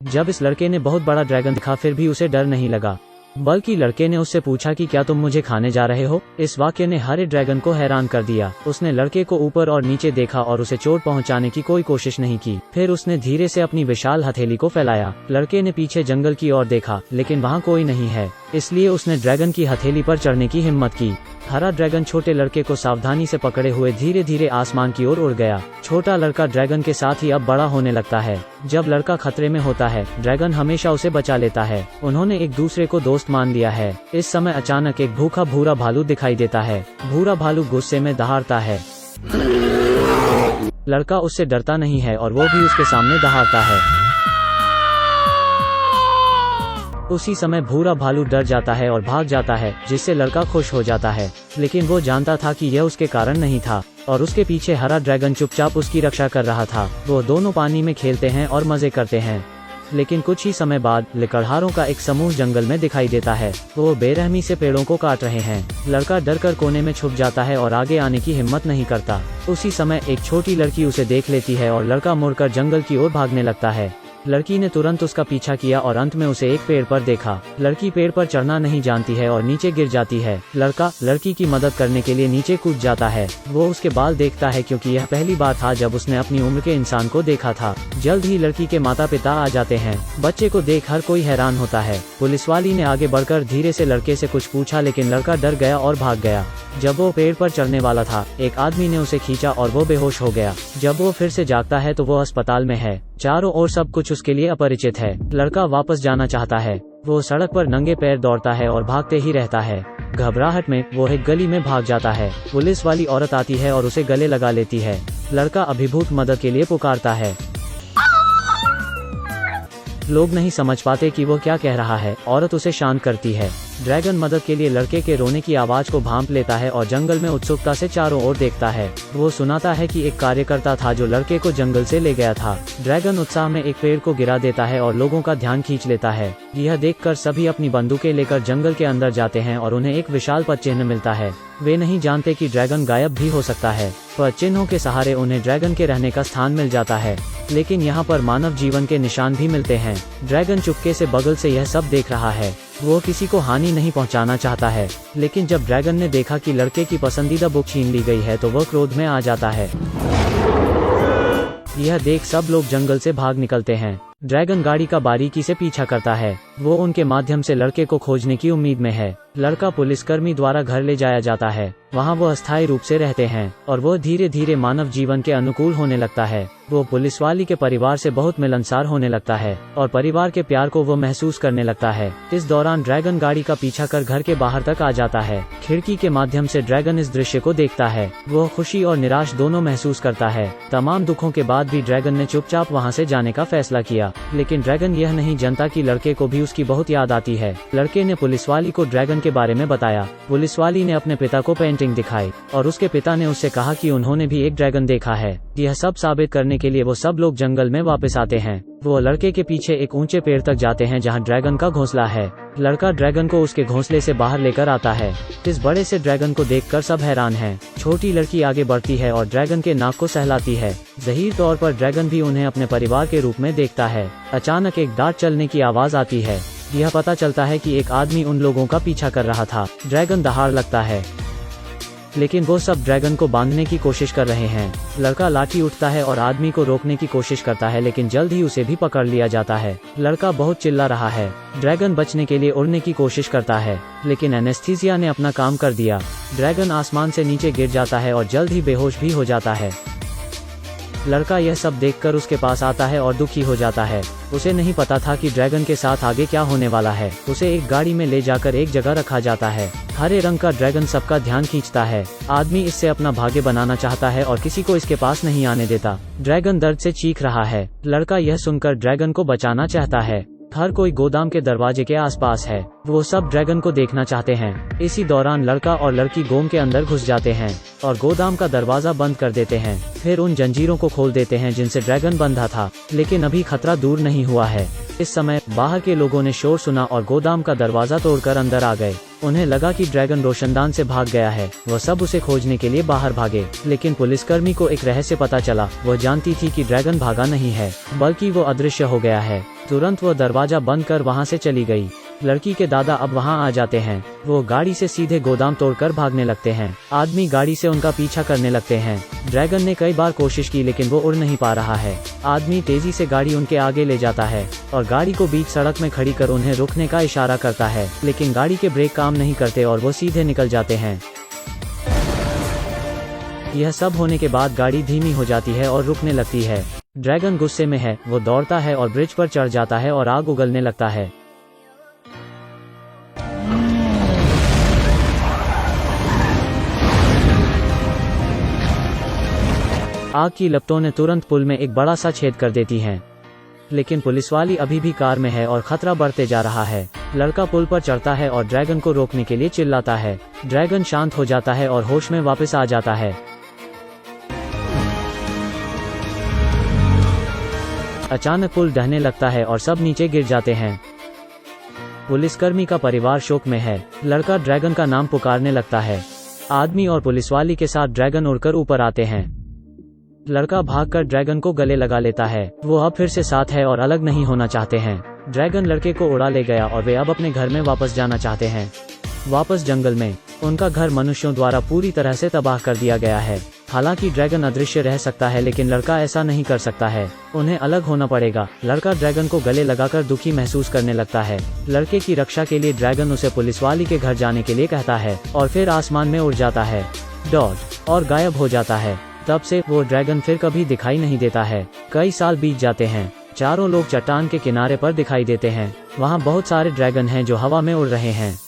जब इस लड़के ने बहुत बड़ा ड्रैगन दिखा फिर भी उसे डर नहीं लगा, बल्कि लड़के ने उससे पूछा कि क्या तुम मुझे खाने जा रहे हो। इस वाक्य ने हरे ड्रैगन को हैरान कर दिया। उसने लड़के को ऊपर और नीचे देखा और उसे चोट पहुंचाने की कोई कोशिश नहीं की। फिर उसने धीरे से अपनी विशाल हथेली को फैलाया। लड़के ने पीछे जंगल की ओर देखा, लेकिन वहाँ कोई नहीं है, इसलिए उसने ड्रैगन की हथेली पर चढ़ने की हिम्मत की। हरा ड्रैगन छोटे लड़के को सावधानी से पकड़े हुए धीरे धीरे आसमान की ओर उड़ गया। छोटा लड़का ड्रैगन के साथ ही अब बड़ा होने लगता है। जब लड़का खतरे में होता है, ड्रैगन हमेशा उसे बचा लेता है। उन्होंने एक दूसरे को दोस्त मान लिया है। इस समय अचानक एक भूखा भूरा भालू दिखाई देता है। भूरा भालू गुस्से में दहाड़ता है। लड़का उससे डरता नहीं है और वो भी उसके सामने दहाड़ता है। उसी समय भूरा भालू डर जाता है और भाग जाता है, जिससे लड़का खुश हो जाता है। लेकिन वो जानता था कि यह उसके कारण नहीं था और उसके पीछे हरा ड्रैगन चुपचाप उसकी रक्षा कर रहा था। वो दोनों पानी में खेलते हैं और मजे करते हैं। लेकिन कुछ ही समय बाद लकड़हारों का एक समूह जंगल में दिखाई देता है। वो बेरहमी से पेड़ों को काट रहे हैं। लड़का डरकर कोने में छुप जाता है और आगे आने की हिम्मत नहीं करता। उसी समय एक छोटी लड़की उसे देख लेती है और लड़का मुड़कर जंगल की ओर भागने लगता है। लड़की ने तुरंत उसका पीछा किया और अंत में उसे एक पेड़ पर देखा। लड़की पेड़ पर चढ़ना नहीं जानती है और नीचे गिर जाती है। लड़का लड़की की मदद करने के लिए नीचे कूद जाता है। वो उसके बाल देखता है क्योंकि यह पहली बार था जब उसने अपनी उम्र के इंसान को देखा था। जल्द ही लड़की के माता पिता आ जाते हैं। बच्चे को देख हर कोई हैरान होता है। पुलिस वाली ने आगे बढ़कर धीरे से लड़के से कुछ पूछा, लेकिन लड़का डर गया और भाग गया। जब वो पेड़ पर चढ़ने वाला था, एक आदमी ने उसे खींचा और वो बेहोश हो गया। जब वो फिर से जागता है तो वो अस्पताल में है। चारों ओर सब कुछ उसके लिए अपरिचित है। लड़का वापस जाना चाहता है। वो सड़क पर नंगे पैर दौड़ता है और भागते ही रहता है। घबराहट में वो एक गली में भाग जाता है। पुलिस वाली औरत आती है और उसे गले लगा लेती है। लड़का अभिभूत मदद के लिए पुकारता है। लोग नहीं समझ पाते कि वो क्या कह रहा है। औरत उसे शांत करती है। ड्रैगन मदद के लिए लड़के के रोने की आवाज को भांप लेता है और जंगल में उत्सुकता से चारों ओर देखता है। वो सुनाता है कि एक कार्यकर्ता था जो लड़के को जंगल से ले गया था। ड्रैगन उत्साह में एक पेड़ को गिरा देता है और लोगों का ध्यान खींच लेता है। यह देखकर सभी अपनी बंदूकें लेकर जंगल के अंदर जाते हैं और उन्हें एक विशाल पद चिन्ह मिलता है। वे नहीं जानते कि ड्रैगन गायब भी हो सकता है, पर चिन्हों के सहारे उन्हें ड्रैगन के रहने का स्थान मिल जाता है। लेकिन यहाँ पर मानव जीवन के निशान भी मिलते हैं। ड्रैगन चुपके से बगल से यह सब देख रहा है। वो किसी को हानि नहीं पहुंचाना चाहता है, लेकिन जब ड्रैगन ने देखा कि लड़के की पसंदीदा बुक छीन ली गई है तो वह क्रोध में आ जाता है। यह देख सब लोग जंगल से भाग निकलते हैं। ड्रैगन गाड़ी का बारीकी से पीछा करता है। वो उनके माध्यम से लड़के को खोजने की उम्मीद में है। लड़का पुलिसकर्मी द्वारा घर ले जाया जाता है। वहाँ वो अस्थायी रूप से रहते हैं और वो धीरे धीरे मानव जीवन के अनुकूल होने लगता है। वो पुलिस वाली के परिवार से बहुत मिलनसार होने लगता है और परिवार के प्यार को वो महसूस करने लगता है। इस दौरान ड्रैगन गाड़ी का पीछा कर घर के बाहर तक आ जाता है। खिड़की के माध्यम से ड्रैगन इस दृश्य को देखता है। वो खुशी और निराश दोनों महसूस करता है। तमाम दुखों के बाद भी ड्रैगन ने चुपचाप वहाँ से जाने का फैसला किया। लेकिन ड्रैगन यह नहीं जानता कि लड़के को भी उसकी बहुत याद आती है। लड़के ने पुलिसवाली को ड्रैगन के बारे में बताया। पुलिसवाली ने अपने पिता को पेंटिंग दिखाई और उसके पिता ने उससे कहा कि उन्होंने भी एक ड्रैगन देखा है। यह सब साबित करने के लिए वो सब लोग जंगल में वापस आते हैं। वो लड़के के पीछे एक ऊंचे पेड़ तक जाते हैं जहां ड्रैगन का घोंसला है। लड़का ड्रैगन को उसके घोंसले से बाहर लेकर आता है। इस बड़े से ड्रैगन को देखकर सब हैरान हैं। छोटी लड़की आगे बढ़ती है और ड्रैगन के नाक को सहलाती है। ज़हीर तौर पर ड्रैगन भी उन्हें अपने परिवार के रूप में देखता है। अचानक एक दांत चलने की आवाज आती है। यह पता चलता है कि एक आदमी उन लोगों का पीछा कर रहा था। ड्रैगन दहाड़ लगता है, लेकिन वो सब ड्रैगन को बांधने की कोशिश कर रहे हैं। लड़का लाठी उठता है और आदमी को रोकने की कोशिश करता है, लेकिन जल्द ही उसे भी पकड़ लिया जाता है। लड़का बहुत चिल्ला रहा है। ड्रैगन बचने के लिए उड़ने की कोशिश करता है, लेकिन एनेस्थीसिया ने अपना काम कर दिया। ड्रैगन आसमान से नीचे गिर जाता है और जल्द ही बेहोश भी हो जाता है। लड़का यह सब देखकर उसके पास आता है और दुखी हो जाता है। उसे नहीं पता था कि ड्रैगन के साथ आगे क्या होने वाला है। उसे एक गाड़ी में ले जाकर एक जगह रखा जाता है। हरे रंग का ड्रैगन सबका ध्यान खींचता है। आदमी इससे अपना भाग्य बनाना चाहता है और किसी को इसके पास नहीं आने देता। ड्रैगन दर्द से चीख रहा है। लड़का यह सुनकर ड्रैगन को बचाना चाहता है। हर कोई गोदाम के दरवाजे के आसपास है। वो सब ड्रैगन को देखना चाहते हैं। इसी दौरान लड़का और लड़की गोम के अंदर घुस जाते हैं और गोदाम का दरवाजा बंद कर देते हैं। फिर उन जंजीरों को खोल देते हैं जिनसे ड्रैगन बंधा था, लेकिन अभी खतरा दूर नहीं हुआ है। इस समय बाहर के लोगों ने शोर सुना और गोदाम का दरवाजा तोड़कर अंदर आ गए। उन्हें लगा कि ड्रैगन रोशनदान से भाग गया है। वह सब उसे खोजने के लिए बाहर भागे, लेकिन पुलिसकर्मी को एक रहस्य पता चला। वह जानती थी कि ड्रैगन भागा नहीं है, बल्कि वो अदृश्य हो गया है। तुरंत वो दरवाजा बंद कर वहाँ से चली गई। लड़की के दादा अब वहाँ आ जाते हैं। वो गाड़ी से सीधे गोदाम तोड़कर भागने लगते हैं। आदमी गाड़ी से उनका पीछा करने लगते हैं। ड्रैगन ने कई बार कोशिश की लेकिन वो उड़ नहीं पा रहा है। आदमी तेजी से गाड़ी उनके आगे ले जाता है और गाड़ी को बीच सड़क में खड़ी कर उन्हें रुकने का इशारा करता है, लेकिन गाड़ी के ब्रेक काम नहीं करते और वो सीधे निकल जाते हैं। यह सब होने के बाद गाड़ी धीमी हो जाती है और रुकने लगती है। ड्रैगन गुस्से में है। वो दौड़ता है और ब्रिज पर चढ़ जाता है और आग उगलने लगता है। आग की लपटों ने तुरंत पुल में एक बड़ा सा छेद कर देती हैं। लेकिन पुलिस वाली अभी भी कार में है और खतरा बढ़ते जा रहा है। लड़का पुल पर चढ़ता है और ड्रैगन को रोकने के लिए चिल्लाता है। ड्रैगन शांत हो जाता है और होश में वापस आ जाता है। अचानक पुल ढहने लगता है और सब नीचे गिर जाते हैं। पुलिसकर्मी का परिवार शोक में है। लड़का ड्रैगन का नाम पुकारने लगता है। आदमी और पुलिसवाली के साथ ड्रैगन उड़कर ऊपर आते हैं। लड़का भागकर ड्रैगन को गले लगा लेता है। वो अब फिर से साथ है और अलग नहीं होना चाहते हैं। ड्रैगन लड़के को उड़ा ले गया और वे अब अपने घर में वापस जाना चाहते हैं। वापस जंगल में उनका घर मनुष्यों द्वारा पूरी तरह से तबाह कर दिया गया है। हालांकि ड्रैगन अदृश्य रह सकता है लेकिन लड़का ऐसा नहीं कर सकता है। उन्हें अलग होना पड़ेगा। लड़का ड्रैगन को गले लगाकर दुखी महसूस करने लगता है। लड़के की रक्षा के लिए ड्रैगन उसे पुलिसवाली के घर जाने के लिए कहता है और फिर आसमान में उड़ जाता है और गायब हो जाता है। तब से वो ड्रैगन फिर कभी दिखाई नहीं देता है। कई साल बीत जाते हैं। चारों लोग चट्टान के किनारे पर दिखाई देते हैं। वहाँ बहुत सारे ड्रैगन हैं जो हवा में उड़ रहे हैं।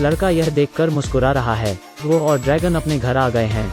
लड़का यह देखकर मुस्कुरा रहा है। वो और ड्रैगन अपने घर आ गए हैं।